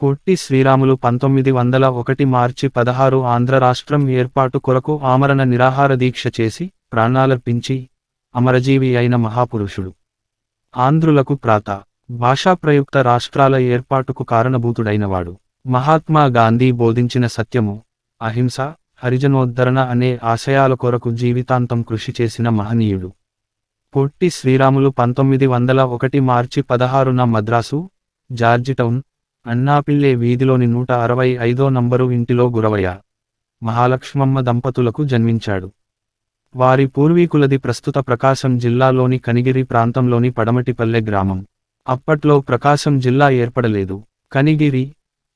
పొట్టి శ్రీరాములు 1901 మార్చి 16 ఆంధ్ర రాష్ట్రం ఏర్పాటు కొరకు ఆమరణ నిరాహార దీక్ష చేసి ప్రాణాలర్పించి అమరజీవి అయిన మహాపురుషుడు. ఆంధ్రులకు ప్రాత భాషాప్రయుక్త రాష్ట్రాల ఏర్పాటుకు కారణభూతుడైనవాడు. మహాత్మా గాంధీ బోధించిన సత్యము, అహింస, హరిజనోద్ధరణ అనే ఆశయాల కొరకు జీవితాంతం కృషి చేసిన మహనీయుడు. పొట్టి శ్రీరాములు 1901 మార్చి 16న మద్రాసు, జార్జిటౌన్, అన్నాపిల్లే వీధిలోని 165వ నంబరు ఇంటిలో గురవయ్య మహాలక్ష్మమ్మ దంపతులకు జన్మించాడు. వారి పూర్వీకులది ప్రస్తుత ప్రకాశం జిల్లాలోని కనిగిరి ప్రాంతంలోని పడమటిపల్లె గ్రామం. అప్పట్లో ప్రకాశం జిల్లా ఏర్పడలేదు. కనిగిరి,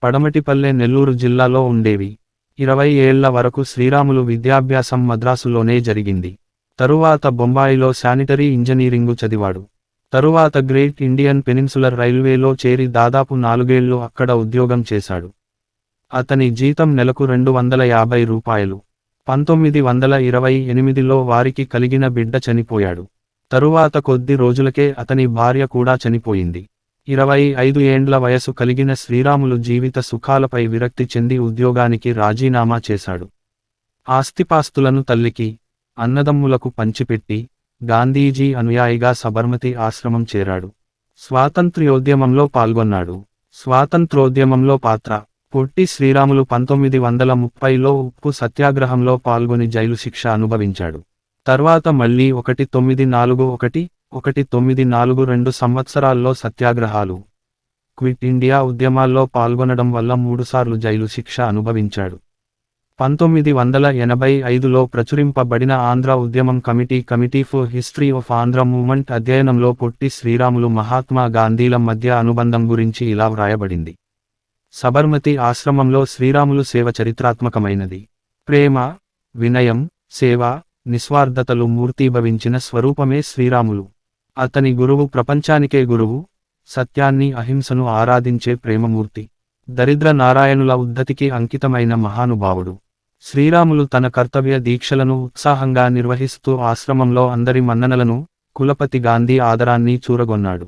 పడమటిపల్లె నెల్లూరు జిల్లాలో ఉండేవి. 20 ఏళ్ల వరకు శ్రీరాములు విద్యాభ్యాసం మద్రాసులోనే జరిగింది. తరువాత బొంబాయిలో శానిటరీ ఇంజనీరింగు చదివాడు. తరువాత గ్రేట్ ఇండియన్ పెనిన్సులర్ రైల్వేలో చేరి దాదాపు 4 ఏళ్లు అక్కడ ఉద్యోగం చేశాడు. అతని జీతం నెలకు రూ. 250. 1928లో వారికి కలిగిన బిడ్డ చనిపోయాడు. తరువాత కొద్ది రోజులకే అతని భార్య కూడా చనిపోయింది. 25 ఏండ్ల వయసు కలిగిన శ్రీరాములు జీవిత సుఖాలపై విరక్తి చెంది ఉద్యోగానికి రాజీనామా చేశాడు. ఆస్తిపాస్తులను తల్లికి, అన్నదమ్ములకు పంచిపెట్టి గాంధీజీ అనుయాయిగా సబర్మతి ఆశ్రమం చేరాడు. స్వాతంత్ర్యోద్యమంలో పాల్గొన్నాడు. స్వాతంత్రోద్యమంలో పాత్ర. పొట్టి శ్రీరాములు 1930లో ఉప్పు సత్యాగ్రహంలో పాల్గొని జైలు శిక్ష అనుభవించాడు. తర్వాత మళ్లీ 1941, 1942 సంవత్సరాల్లో సత్యాగ్రహాలు, క్విట్ ఇండియా ఉద్యమాల్లో పాల్గొనడం వల్ల 3 సార్లు జైలు శిక్ష అనుభవించాడు. 1985లో ప్రచురింపబడిన ఆంధ్ర ఉద్యమం committee for history of Andhra movement అధ్యయనంలో పొట్టి శ్రీరాములు మహాత్మా గాంధీల మధ్య అనుబంధం గురించి ఇలా వ్రాయబడింది. సబర్మతి ఆశ్రమంలో శ్రీరాములు సేవ చరిత్రాత్మకమైనది. ప్రేమ, వినయం, సేవ, నిస్వార్థతలు మూర్తీభవించిన స్వరూపమే శ్రీరాములు. అతని గురువు ప్రపంచానికే గురువు, సత్యాన్ని, అహింసను ఆరాధించే ప్రేమమూర్తి, దరిద్ర నారాయణుల ఉద్ధతికి అంకితమైన మహానుభావుడు. శ్రీరాములు తన కర్తవ్య దీక్షలను ఉత్సాహంగా నిర్వహిస్తూ ఆశ్రమంలో అందరి మన్ననలను, కులపతి గాంధీ ఆదరాన్ని చూరగొన్నాడు.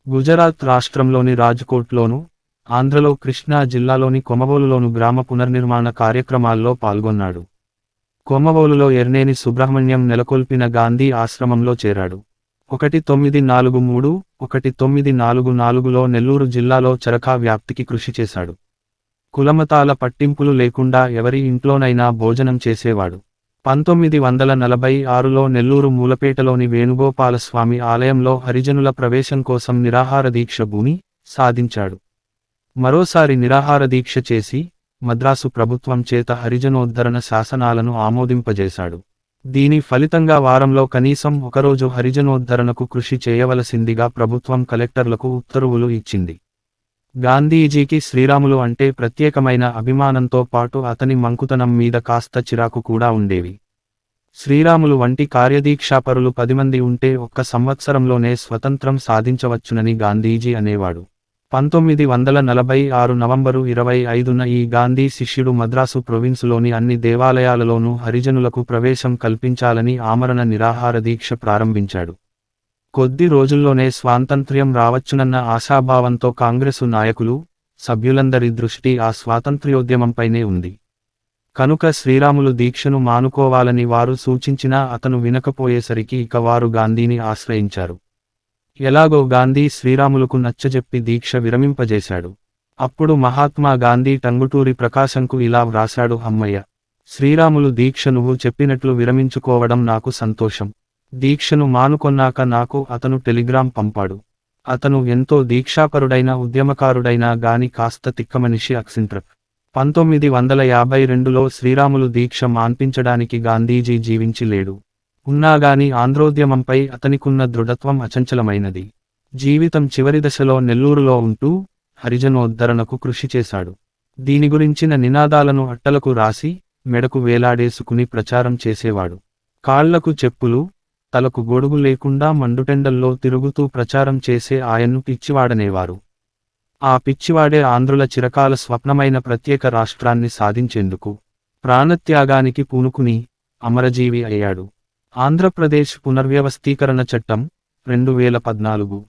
గుజరాత్ రాష్ట్రంలోని రాజ్కోట్లోను, ఆంధ్రలో కృష్ణా జిల్లాలోని కొమవోలులోను గ్రామ పునర్నిర్మాణ కార్యక్రమాల్లో పాల్గొన్నాడు. కొమవోలులో ఎర్నేని సుబ్రహ్మణ్యం నెలకొల్పిన గాంధీ ఆశ్రమంలో చేరాడు. 1943, 1944లో నెల్లూరు జిల్లాలో చరఖా వ్యాప్తికి కృషి చేశాడు. కులమతాల పట్టింపులు లేకుండా ఎవరి ఇంట్లోనైనా భోజనం చేసేవాడు. 1946లో నెల్లూరు మూలపేటలోని వేణుగోపాలస్వామి ఆలయంలో హరిజనుల ప్రవేశం కోసం నిరాహార దీక్ష భూమి సాధించాడు. మరోసారి నిరాహార దీక్ష చేసి మద్రాసు ప్రభుత్వం చేత హరిజనోద్ధరణ శాసనాలను ఆమోదింపజేశాడు. దీని ఫలితంగా వారంలో కనీసం ఒకరోజు హరిజనోద్ధరణకు కృషి చేయవలసిందిగా ప్రభుత్వం కలెక్టర్లకు ఉత్తర్వులు ఇచ్చింది. గాంధీజీకి శ్రీరాములు అంటే ప్రత్యేకమైన అభిమానంతో పాటు అతని మంకుతనం మీద కాస్త చిరాకు కూడా ఉండేవి. శ్రీరాములు వంటి కార్యదీక్షాపరులు 10 మంది ఉంటే ఒక్క సంవత్సరంలోనే స్వతంత్రం సాధించవచ్చునని గాంధీజీ అనేవాడు. 1946 నవంబరు 25న ఈ గాంధీ శిష్యుడు మద్రాసు ప్రొవిన్సులోని అన్ని దేవాలయాలలోనూ హరిజనులకు ప్రవేశం కల్పించాలని ఆమరణ నిరాహార దీక్ష ప్రారంభించాడు. కొద్ది రోజుల్లోనే స్వాతంత్ర్యం రావచ్చునన్న ఆశాభావంతో కాంగ్రెసు నాయకులు, సభ్యులందరి దృష్టి ఆ స్వాతంత్ర్యోద్యమంపైనే ఉంది. కనుక శ్రీరాములు దీక్షను మానుకోవాలని వారు సూచించినా అతను వినకపోయేసరికి ఇక వారు గాంధీని ఆశ్రయించారు. ఎలాగో గాంధీ శ్రీరాములకు నచ్చజెప్పి దీక్ష విరమింపజేశాడు. అప్పుడు మహాత్మా గాంధీ టంగుటూరి ప్రకాశంకు ఇలా వ్రాశాడు: అమ్మయ్య, శ్రీరాములు దీక్ష నువ్వు చెప్పినట్లు విరమించుకోవడం నాకు సంతోషం. దీక్షను మానుకొన్నాక నాకు అతను టెలిగ్రామ్ పంపాడు. అతను ఎంతో దీక్షాపరుడైన ఉద్యమకారుడైనా గాని కాస్త తిక్కమనిషి అక్సింట్రక్. 1952లో శ్రీరాములు దీక్ష మాన్పించడానికి గాంధీజీ జీవించి లేడు. ఉన్నాగాని ఆంధ్రోద్యమంపై అతనికున్న దృఢత్వం అచంచలమైనది. జీవితం చివరి దశలో నెల్లూరులో ఉంటూ హరిజనోద్ధరణకు కృషి చేశాడు. దీని గురించిన నినాదాలను అట్టలకు రాసి మెడకు వేలాడేసుకుని ప్రచారం చేసేవాడు. కాళ్లకు చెప్పులు, తలకు గొడుగు లేకుండా మండుటెండల్లో తిరుగుతూ ప్రచారం చేసే ఆయన్ను పిచ్చివాడనేవారు. ఆ పిచ్చివాడే ఆంధ్రుల చిరకాల స్వప్నమైన ప్రత్యేక రాష్ట్రాన్ని సాధించేందుకు ప్రాణత్యాగానికి పూనుకుని అమరజీవి అయ్యాడు. ఆంధ్రప్రదేశ్ పునర్వ్యవస్థీకరణ చట్టం 2014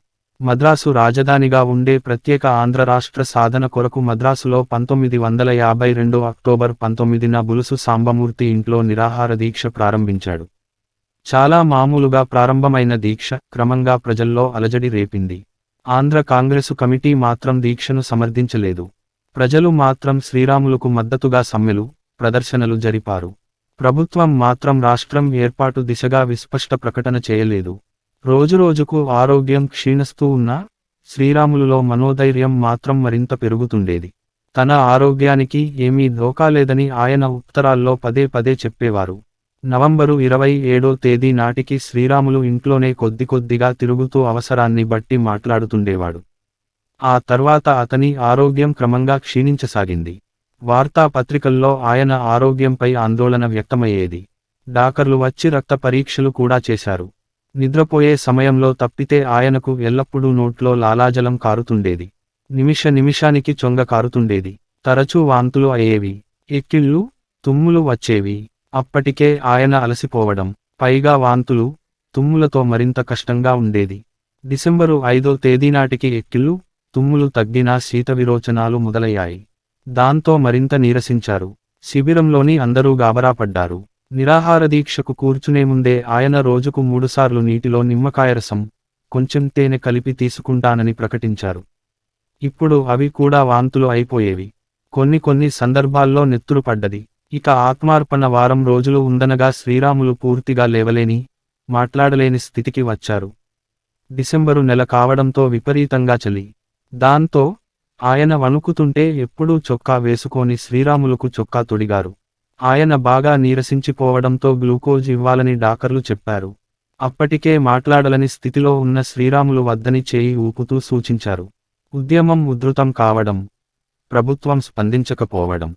మద్రాసు రాజధానిగా ఉండే ప్రత్యేక ఆంధ్ర రాష్ట్ర సాధన కొరకు మద్రాసులో 1952 అక్టోబర్ 19న బులుసు సాంబమూర్తి ఇంట్లో నిరాహార దీక్ష ప్రారంభించాడు. చాలా మామూలుగా ప్రారంభమైన దీక్ష క్రమంగా ప్రజల్లో అలజడి రేపింది. ఆంధ్ర కాంగ్రెసు కమిటీ మాత్రం దీక్షను సమర్థించలేదు. ప్రజలు మాత్రం శ్రీరాములుకు మద్దతుగా సమ్మెలు, ప్రదర్శనలు జరిపారు. ప్రభుత్వం మాత్రం రాష్ట్రం ఏర్పాటు దిశగా విస్పష్ట ప్రకటన చేయలేదు. రోజురోజుకు ఆరోగ్యం క్షీణిస్తూ ఉన్నా శ్రీరాములులో మనోధైర్యం మాత్రం మరింత పెరుగుతుండేది. తన ఆరోగ్యానికి ఏమీ ధోకాలేదని ఆయన ఉత్తరాల్లో పదే పదే చెప్పేవారు. నవంబరు 27వ తేదీ నాటికి శ్రీరాములు ఇంట్లోనే కొద్దిగా తిరుగుతూ అవసరాన్ని బట్టి మాట్లాడుతుండేవాడు. ఆ తర్వాత అతని ఆరోగ్యం క్రమంగా క్షీణించసాగింది. వార్తాపత్రికల్లో ఆయన ఆరోగ్యంపై ఆందోళన వ్యక్తమయ్యేది. డాక్టర్లు వచ్చి రక్త పరీక్షలు కూడా చేశారు. నిద్రపోయే సమయంలో తప్పితే ఆయనకు ఎల్లప్పుడూ నోట్లో లాలాజలం కారుతుండేది. నిమిషానికి చొంగ కారుతుండేది. తరచూ వాంతులు అయ్యేవి. ఎక్కిళ్ళు, తుమ్ములు వచ్చేవి. అప్పటికే ఆయన అలసిపోవడం, పైగా వాంతులు, తుమ్ములతో మరింత కష్టంగా ఉండేది. డిసెంబరు 5వ తేదీ నాటికి ఎక్కిళ్ళు, తుమ్ములు తగ్గినా శీత విరోచనాలు మొదలయ్యాయి. దాంతో మరింత నీరసించారు. శిబిరంలోని అందరూ గాబరాపడ్డారు. నిరాహార దీక్షకు కూర్చునే ముందే ఆయన రోజుకు 3 సార్లు నీటిలో నిమ్మకాయరసం, కొంచెం తేనె కలిపి తీసుకుంటానని ప్రకటించారు. ఇప్పుడు అవి కూడా వాంతులు అయిపోయేవి. కొన్ని సందర్భాల్లో నెత్తురు పడ్డది. ఇక ఆత్మార్పణ వారం రోజులు ఉందనగా శ్రీరాములు పూర్తిగా లేవలేని, మాట్లాడలేని స్థితికి వచ్చారు. డిసెంబరు నెల కావడంతో విపరీతంగా చలి. దాంతో ఆయన వణుకుతుంటే ఎప్పుడూ చొక్కా వేసుకొని శ్రీరాములుకు చొక్కా తొడిగారు. ఆయన బాగా నీరసించిపోవడంతో గ్లూకోజ్ ఇవ్వాలని డాక్టర్లు చెప్పారు. అప్పటికే మాట్లాడలని స్థితిలో ఉన్న శ్రీరాములు వద్దని చేయి ఊపుతూ సూచించారు. ఉద్యమం ఉధృతం కావడం, ప్రభుత్వం స్పందించకపోవడం.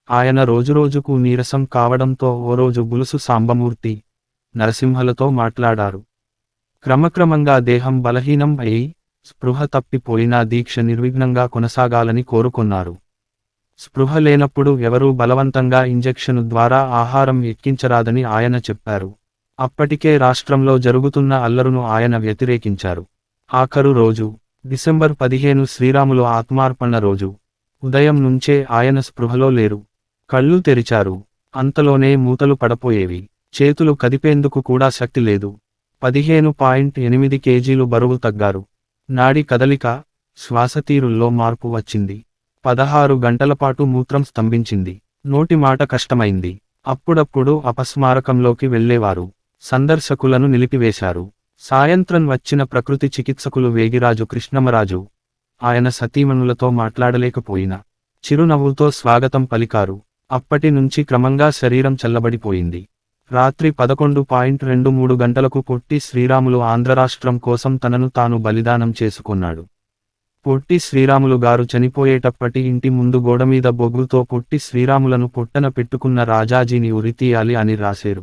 ఆయన రోజురోజుకు నీరసం కావడంతో ఓ రోజు బులుసు సాంబమూర్తి, నరసింహలతో మాట్లాడారు. క్రమక్రమంగా దేహం బలహీనం అయి, స్పృహ తప్పిపోయినా దీక్ష నిర్విఘ్నంగా కొనసాగాలని కోరుకొన్నారు. స్పృహ లేనప్పుడు ఎవరూ బలవంతంగా ఇంజెక్షను ద్వారా ఆహారం ఎక్కించరాదని ఆయన చెప్పారు. అప్పటికే రాష్ట్రంలో జరుగుతున్న అల్లరును ఆయన వ్యతిరేకించారు. ఆఖరు రోజు డిసెంబర్ 15 శ్రీరాములు ఆత్మార్పణ రోజు. ఉదయం నుంచే ఆయన స్పృహలో లేరు. కళ్ళు తెరిచారు. అంతలోనే మూతలు పడపోయేవి. చేతులు కదిపేందుకు కూడా శక్తి లేదు. 15.8 కేజీలు బరువు తగ్గారు. నాడి కదలిక, శ్వాసతీరుల్లో మార్పు వచ్చింది. 16 గంటలపాటు మూత్రం స్తంభించింది. నోటి మాట కష్టమైంది. అప్పుడప్పుడు అపస్మారకంలోకి వెళ్లేవారు. సందర్శకులను నిలిపివేశారు. సాయంత్రం వచ్చిన ప్రకృతి చికిత్సకులు వేగిరాజు కృష్ణమరాజు, ఆయన సతీమణులతో మాట్లాడలేకపోయినా చిరునవ్వుతో స్వాగతం పలికారు. అప్పటి నుంచి క్రమంగా శరీరం చల్లబడిపోయింది. రాత్రి 11.23 గంటలకు పొట్టి శ్రీరాములు ఆంధ్రరాష్ట్రం కోసం తనను తాను బలిదానం చేసుకున్నాడు. పొట్టి శ్రీరాములు గారు చనిపోయేటప్పటి ఇంటి ముందు గోడమీద బొగ్గుతో పొట్టి శ్రీరాములను పొట్టన పెట్టుకున్న రాజాజీని ఉరితీయాలి అని రాశారు.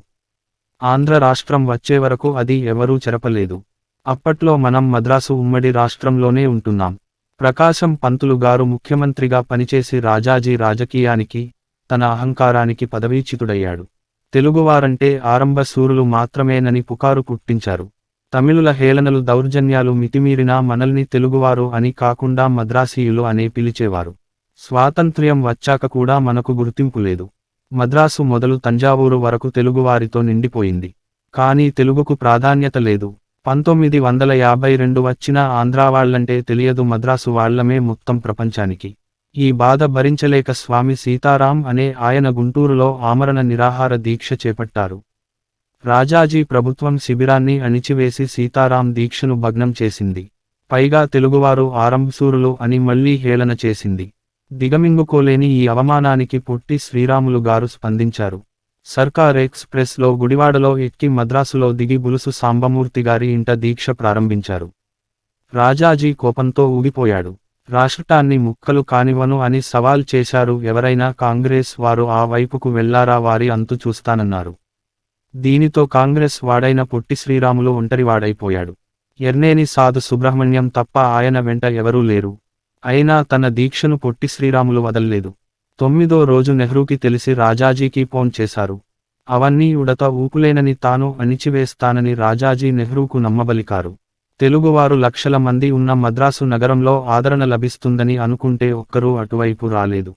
ఆంధ్ర రాష్ట్రం వచ్చేవరకు అది ఎవరూ చెరపలేదు. అప్పట్లో మనం మద్రాసు ఉమ్మడి రాష్ట్రంలోనే ఉంటున్నాం. ప్రకాశం పంతులు గారు ముఖ్యమంత్రిగా పనిచేసి రాజాజీ రాజకీయానికి, తన అహంకారానికి పదవీచ్యుతుడయ్యాడు. తెలుగువారంటే ఆరంభ శూరులు మాత్రమేనని పుకారు పుట్టించారు. తమిళుల హేళనలు దౌర్జన్యాలు మితిమీరినా మనల్ని తెలుగువారు అని కాకుండా మద్రాసీయులు అనే పిలిచేవారు. స్వాతంత్ర్యం వచ్చాక కూడా మనకు గుర్తింపు లేదు. మద్రాసు మొదలు తంజావూరు వరకు తెలుగువారితో నిండిపోయింది. కానీ తెలుగుకు ప్రాధాన్యత లేదు. 1952 వచ్చిన ఆంధ్రావాళ్లంటే తెలియదు మద్రాసు వాళ్లమే మొత్తం ప్రపంచానికి. ఈ బాధ భరించలేక స్వామి సీతారాం అనే ఆయన గుంటూరులో ఆమరణ నిరాహార దీక్ష చేపట్టారు. రాజాజీ ప్రభుత్వం శిబిరాన్ని అణిచివేసి సీతారాం దీక్షను భగ్నం చేసింది. పైగా తెలుగువారు ఆరంభశూరులు అని మళ్లీ హేళన చేసింది. దిగమింగుకోలేని ఈ అవమానానికి పొట్టి శ్రీరాములు గారు స్పందించారు. సర్కార్ ఎక్స్ప్రెస్ లో గుడివాడలో ఎక్కి మద్రాసులో దిగి బులుసు సాంబమూర్తి గారి ఇంట దీక్ష ప్రారంభించారు. రాజాజీ కోపంతో ఊగిపోయాడు. రాష్ట్రాన్ని ముక్కలు కానివ్వను అని సవాల్ చేశారు. ఎవరైనా కాంగ్రెస్ వారు ఆ వైపుకు వెళ్లారా వారి అంతు చూస్తానన్నారు. దీనితో కాంగ్రెస్ వాడైన పొట్టి శ్రీరాములు ఒంటరివాడైపోయాడు. ఎర్నేని సాధు సుబ్రహ్మణ్యం తప్ప ఆయన వెంట ఎవరూ లేరు. అయినా తన దీక్షను పొట్టి శ్రీరాములు వదల్లేదు. 9వ రోజు నెహ్రూకి తెలిసి రాజాజీకి ఫోన్ చేశారు. అవన్నీ ఉడత ఊపులేనని తాను అణిచివేస్తానని రాజాజీ నెహ్రూకు నమ్మబలికారు. తెలుగువారు లక్షల మంది ఉన్న మద్రాసు నగరంలో ఆదరణ లభిస్తుందని అనుకుంటే ఒక్కరూ అటువైపు రాలేదు.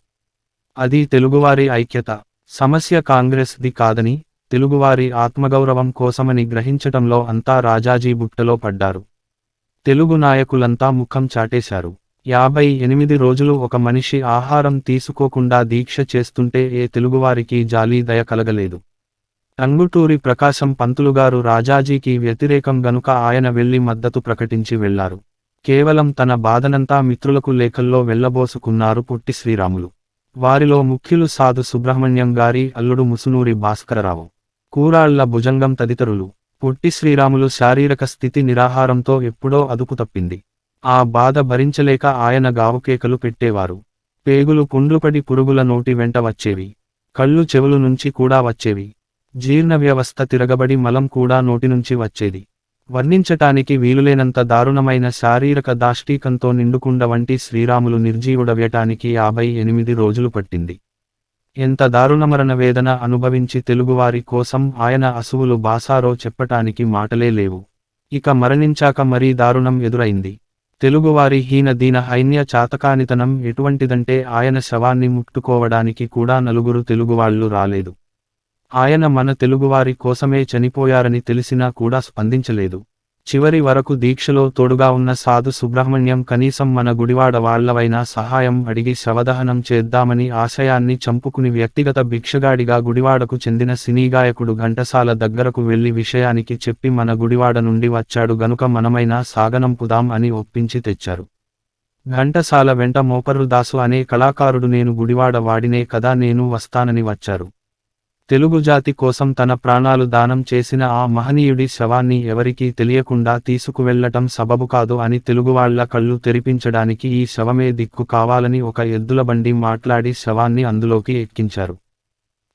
అది తెలుగువారి ఐక్యత సమస్య కాంగ్రెస్ది కాదని, తెలుగువారి ఆత్మగౌరవం కోసమని గ్రహించటంలో అంతా రాజాజీ బుట్టలో పడ్డారు. తెలుగు నాయకులంతా ముఖం చాటేశారు. 58 రోజులు ఒక మనిషి ఆహారం తీసుకోకుండా దీక్ష చేస్తుంటే ఏ తెలుగువారికి జాలి దయ కలగలేదు. టంగుటూరి ప్రకాశం పంతులుగారు రాజాజీకి వ్యతిరేకం గనుక ఆయన వెళ్లి మద్దతు ప్రకటించి వెళ్లారు. కేవలం తన బాధనంతా మిత్రులకు లేఖల్లో వెళ్లబోసుకున్నారు పొట్టి శ్రీరాములు. వారిలో ముఖ్యులు సాధు సుబ్రహ్మణ్యం గారి అల్లుడు ముసునూరి భాస్కరరావు, కూరాళ్ల భుజంగం తదితరులు. పొట్టి శ్రీరాములు శారీరక స్థితి నిరాహారంతో ఎప్పుడో అదుపు తప్పింది. ఆ బాధ భరించలేక ఆయన గావుకేకలు పెట్టేవారు. పేగులు పుండ్లుపడి పురుగుల నోటి వెంట వచ్చేవి. కళ్ళు చెవులు నుంచి కూడా వచ్చేవి. జీర్ణ వ్యవస్థ తిరగబడి మలం కూడా నోటినుంచి వచ్చేది. వర్ణించటానికి వీలులేనంత దారుణమైన శారీరక దాష్టీకంతో నిండుకుండ వంటి శ్రీరాములు నిర్జీవుడవ్యటానికి 58 రోజులు పట్టింది. ఎంత దారుణమరణ వేదన అనుభవించి తెలుగువారి కోసం ఆయన అసువులు బాసారో చెప్పటానికి మాటలే లేవు. ఇక మరణించాక మరీ దారుణం ఎదురైంది. తెలుగువారి హీనదీన హైన్య చాతకానితనం ఎటువంటిదంటే ఆయన శవాన్ని ముట్టుకోవడానికి కూడా నలుగురు తెలుగువాళ్లు రాలేదు. ఆయన మన తెలుగువారి కోసమే చనిపోయారని తెలిసినా కూడా స్పందించలేదు. చివరి వరకు దీక్షలో తోడుగా ఉన్న సాధు సుబ్రహ్మణ్యం కనీసం మన గుడివాడ వాళ్లవైనా సహాయం అడిగి శవదహనం చేద్దామని ఆశయాన్ని చంపుకుని వ్యక్తిగత భిక్షగాడిగా గుడివాడకు చెందిన సినీగాయకుడు ఘంటసాల దగ్గరకు వెళ్లి విషయానికి చెప్పి మన గుడివాడ నుండి వచ్చాడు గనుక మనమైనా సాగనంపుదాం అని ఒప్పించి తెచ్చారు. ఘంటసాల వెంట మోపర్రు దాసు అనే కళాకారుడు నేను గుడివాడ వాడినే కదా నేను వస్తానని వచ్చారు. తెలుగు జాతి కోసం తన ప్రాణాలు దానం చేసిన ఆ మహనీయుడి శవాన్ని ఎవరికీ తెలియకుండా తీసుకువెళ్లటం సబబు కాదు అని తెలుగువాళ్ల కళ్ళు తెరిపించడానికి ఈ శవమే దిక్కు కావాలని ఒక ఎద్దుల బండి మాట్లాడి శవాన్ని అందులోకి ఎక్కించారు.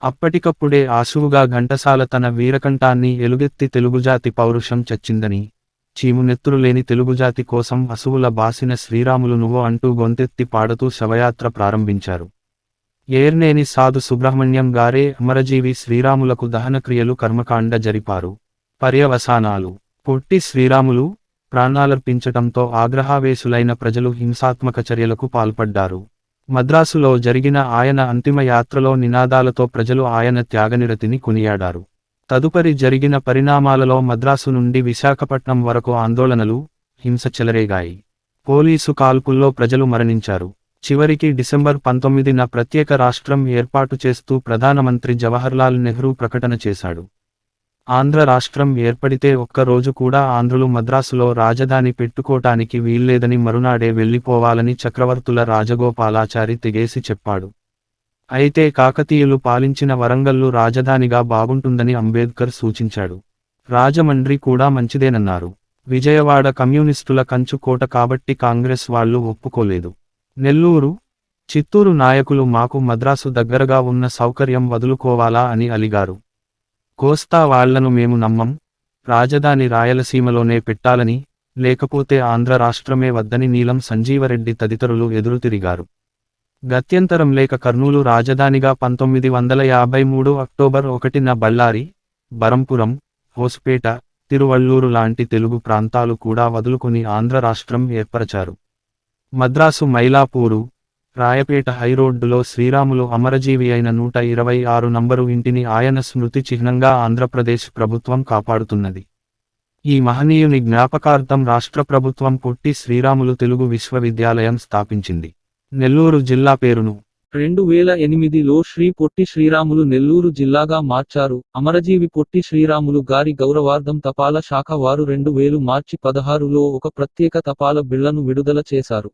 అప్పటికప్పుడే ఆశువుగా ఘంటసాల తన వీరకంఠాన్ని ఎలుగెత్తి తెలుగుజాతి పౌరుషం చచ్చిందని, చీమునెత్తురు లేని తెలుగుజాతి కోసం అసువుల బాసిన శ్రీరాములు నువ్వు అంటూ గొంతెత్తి పాడుతూ శవయాత్ర ప్రారంభించారు. ఏర్నేని సాధు సుబ్రహ్మణ్యం గారే అమరజీవి శ్రీరాములకు దహనక్రియలు కర్మకాండ జరిపారు. పర్యవసానాలు: పొట్టి శ్రీరాములు ప్రాణాలర్పించటంతో ఆగ్రహావేశులైన ప్రజలు హింసాత్మక చర్యలకు పాల్పడ్డారు. మద్రాసులో జరిగిన ఆయన అంతిమ యాత్రలో నినాదాలతో ప్రజలు ఆయన త్యాగనిరతిని కొనియాడారు. తదుపరి జరిగిన పరిణామాలలో మద్రాసు నుండి విశాఖపట్నం వరకు ఆందోళనలు, హింస చెలరేగాయి. పోలీసు కాల్పుల్లో ప్రజలు మరణించారు. చివరికి డిసెంబర్ 19న ప్రత్యేక రాష్ట్రం ఏర్పాటు చేస్తూ ప్రధానమంత్రి జవహర్లాల్ నెహ్రూ ప్రకటన చేశాడు. ఆంధ్ర రాష్ట్రం ఏర్పడితే ఒక్క రోజు కూడా ఆంధ్రులు మద్రాసులో రాజధాని పెట్టుకోటానికి వీల్లేదని మరునాడే వెళ్లిపోవాలని చక్రవర్తుల రాజగోపాలాచారి తెగేసి చెప్పాడు. అయితే కాకతీయులు పాలించిన వరంగల్లు రాజధానిగా బాగుంటుందని అంబేద్కర్ సూచించాడు. రాజమండ్రి కూడా మంచిదేనన్నారు. విజయవాడ కమ్యూనిస్టుల కంచు కోట కాబట్టి కాంగ్రెస్ వాళ్లు ఒప్పుకోలేదు. నెల్లూరు, చిత్తూరు నాయకులు మాకు మద్రాసు దగ్గరగా ఉన్న సౌకర్యం వదులుకోవాలా అని అలిగారు. కోస్తా వాళ్లను మేము నమ్మం, రాజధాని రాయలసీమలోనే పెట్టాలని, లేకపోతే ఆంధ్ర రాష్ట్రమే వద్దని నీలం సంజీవరెడ్డి తదితరులు ఎదురుతిరిగారు. గత్యంతరం లేక కర్నూలు రాజధానిగా 1953 అక్టోబర్ 1న బళ్ళారి, బరంపురం, హోస్పేట, తిరువళ్ళూరు లాంటి తెలుగు ప్రాంతాలు కూడా వదులుకొని ఆంధ్ర రాష్ట్రం ఏర్పరచారు. మద్రాసు మైలాపూరు, రాయపేట హైరోడ్డులో శ్రీరాములు అమరజీవి అయిన 126 నంబరు ఇంటిని ఆయన స్మృతి చిహ్నంగా ఆంధ్రప్రదేశ్ ప్రభుత్వం కాపాడుతున్నది. ఈ మహనీయుని జ్ఞాపకార్థం రాష్ట్ర ప్రభుత్వం పొట్టి శ్రీరాములు తెలుగు విశ్వవిద్యాలయం స్థాపించింది. నెల్లూరు జిల్లా పేరును 2008లో శ్రీ పొట్టి శ్రీరాములు నెల్లూరు జిల్లాగా మార్చారు. అమరజీవి పొట్టి శ్రీరాములు గారి గౌరవార్థం తపాలా శాఖ వారు 2000 మార్చి 16లో ఒక ప్రత్యేక తపాల బిళ్లను విడుదల చేశారు.